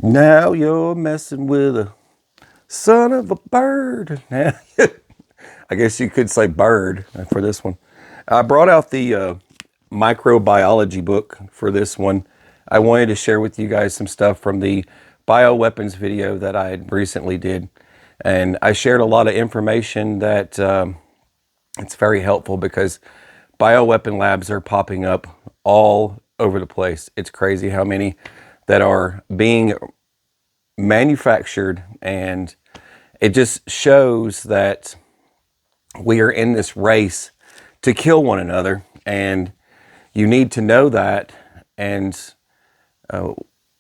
Now you're messing with a son of a bird. Now, I guess you could say bird for this one. I brought out the microbiology book for this one. I wanted to share with you guys some stuff from the bioweapons video that I had recently did. And I shared a lot of information that it's very helpful because bioweapon labs are popping up all over the place. It's crazy how many that are being manufactured, and it just shows that we are in this race to kill one another, and you need to know that and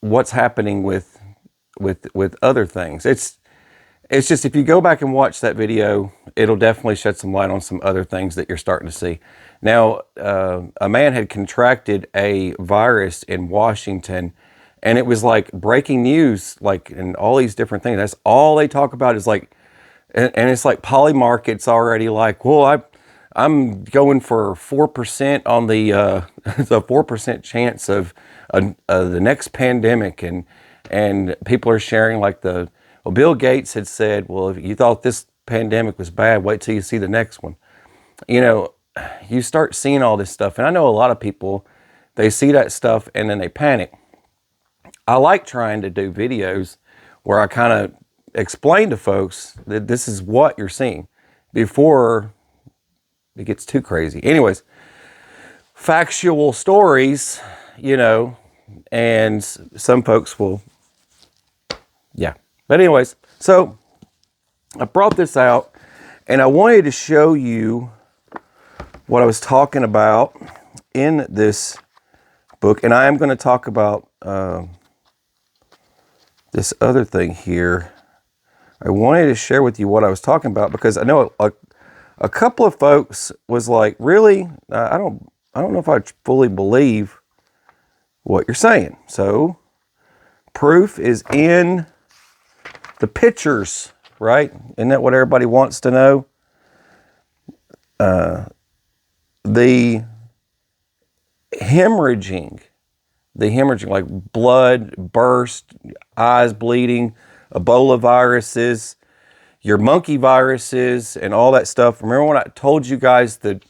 what's happening with other things. It's just, if you go back and watch that video, it'll definitely shed some light on some other things that you're starting to see. Now, a man had contracted a virus in Washington, and it was like breaking news, like, and all these different things. That's all they talk about is like, and it's like Polymarket's already like, well, I'm going for 4% on the the 4% chance of the next pandemic, and people are sharing like well, Bill Gates had said, well, if you thought this pandemic was bad, wait till you see the next one. You know, you start seeing all this stuff, and I know a lot of people, they see that stuff and then they panic. I like trying to do videos where I kind of explain to folks that this is what you're seeing before it gets too crazy. Anyways, factual stories, and some folks will, yeah. But anyways, so I brought this out and I wanted to show you what I was talking about in this book. And I am going to talk about this other thing here. I wanted to share with you what I was talking about because I know a couple of folks was like, really? I don't know if I fully believe what you're saying. So proof is in the pictures, right? Isn't that what everybody wants to know? The hemorrhaging, like blood, burst, eyes bleeding, Ebola viruses, your monkey viruses, and all that stuff. Remember when I told you guys the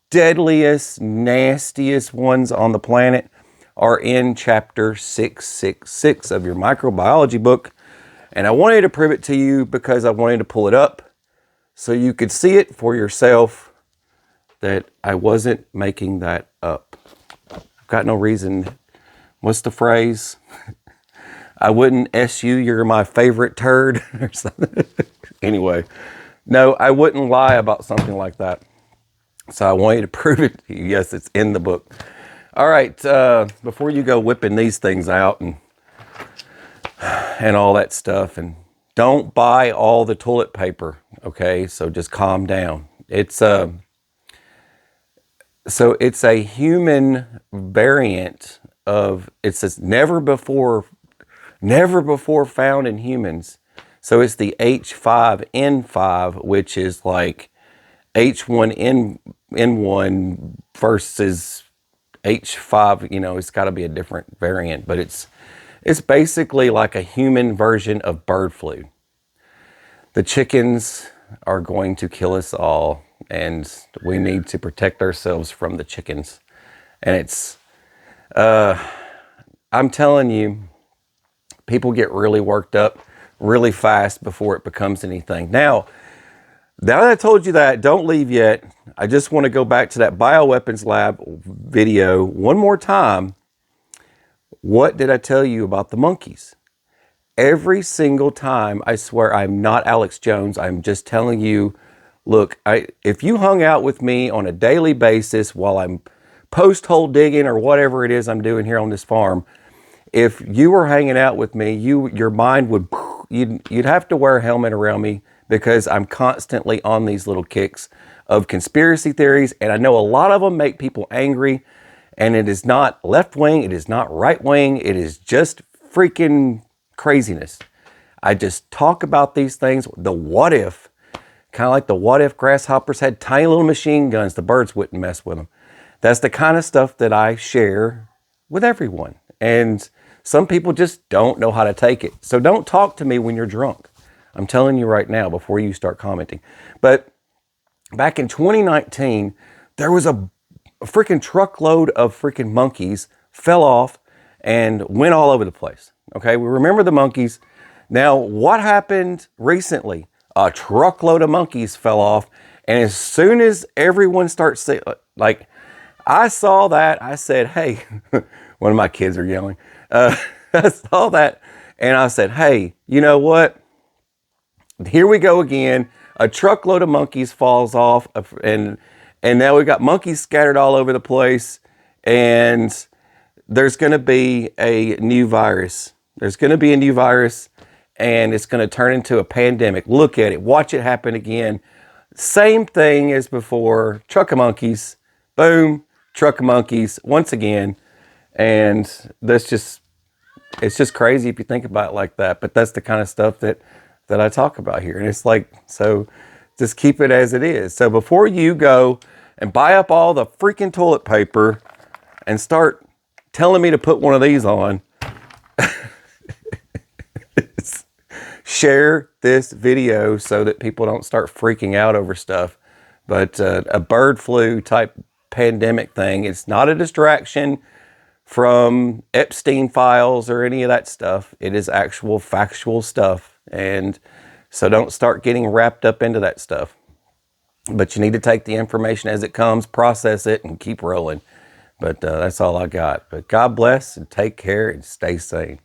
deadliest, nastiest ones on the planet are in chapter 666 of your microbiology book. And I wanted to prove it to you because I wanted to pull it up so you could see it for yourself that I wasn't making that up. I've got no reason. What's the phrase? I wouldn't SU, you're my favorite turd or something. Anyway, no, I wouldn't lie about something like that. So I want you to prove it to you. Yes, it's in the book. All right, before you go whipping these things out and all that stuff, and don't buy all the toilet paper, okay? So just calm down. It's a human variant of, it says never before found in humans. So it's the H5N5, which is like H1N1 versus H5, it's got to be a different variant, but it's basically like a human version of bird flu. The chickens are going to kill us all, and we need to protect ourselves from the chickens. And it's, I'm telling you, people get really worked up really fast before it becomes anything. Now that I told you that, don't leave yet. I just want to go back to that bioweapons lab video one more time. What did I tell you about the monkeys? Every single time, I swear I'm not Alex Jones. I'm just telling you, look, if you hung out with me on a daily basis while I'm post-hole digging or whatever it is I'm doing here on this farm, if you were hanging out with me, your mind would, you'd have to wear a helmet around me because I'm constantly on these little kicks of conspiracy theories. And I know a lot of them make people angry, and it is not left wing. It is not right wing. It is just freaking craziness. I just talk about these things. The what if, kind of like the what if grasshoppers had tiny little machine guns, the birds wouldn't mess with them. That's the kind of stuff that I share with everyone. And Some people just don't know how to take it. So don't talk to me when you're drunk. I'm telling you right now before you start commenting. But back in 2019, there was a freaking truckload of freaking monkeys fell off and went all over the place. Okay, we remember the monkeys. Now, what happened recently? A truckload of monkeys fell off, and as soon as everyone starts saying, like, I saw that, I said, hey, one of my kids are yelling. I saw that, and I said, hey, you know what? Here we go again. A truckload of monkeys falls off, and now we've got monkeys scattered all over the place, and there's going to be a new virus. There's going to be a new virus, and it's going to turn into a pandemic. Look at it. Watch it happen again. Same thing as before. Truck of monkeys. Boom. Truck of monkeys once again. And it's just crazy if you think about it like that. But that's the kind of stuff that I talk about here. And it's like, so just keep it as it is. So before you go and buy up all the freaking toilet paper and start telling me to put one of these on, share this video so that people don't start freaking out over stuff. But a bird flu type pandemic thing, it's not a distraction from Epstein files or any of that stuff. It is actual factual stuff. And so don't start getting wrapped up into that stuff. But you need to take the information as it comes, process it, and keep rolling. But that's all I got. But God bless and take care and stay sane.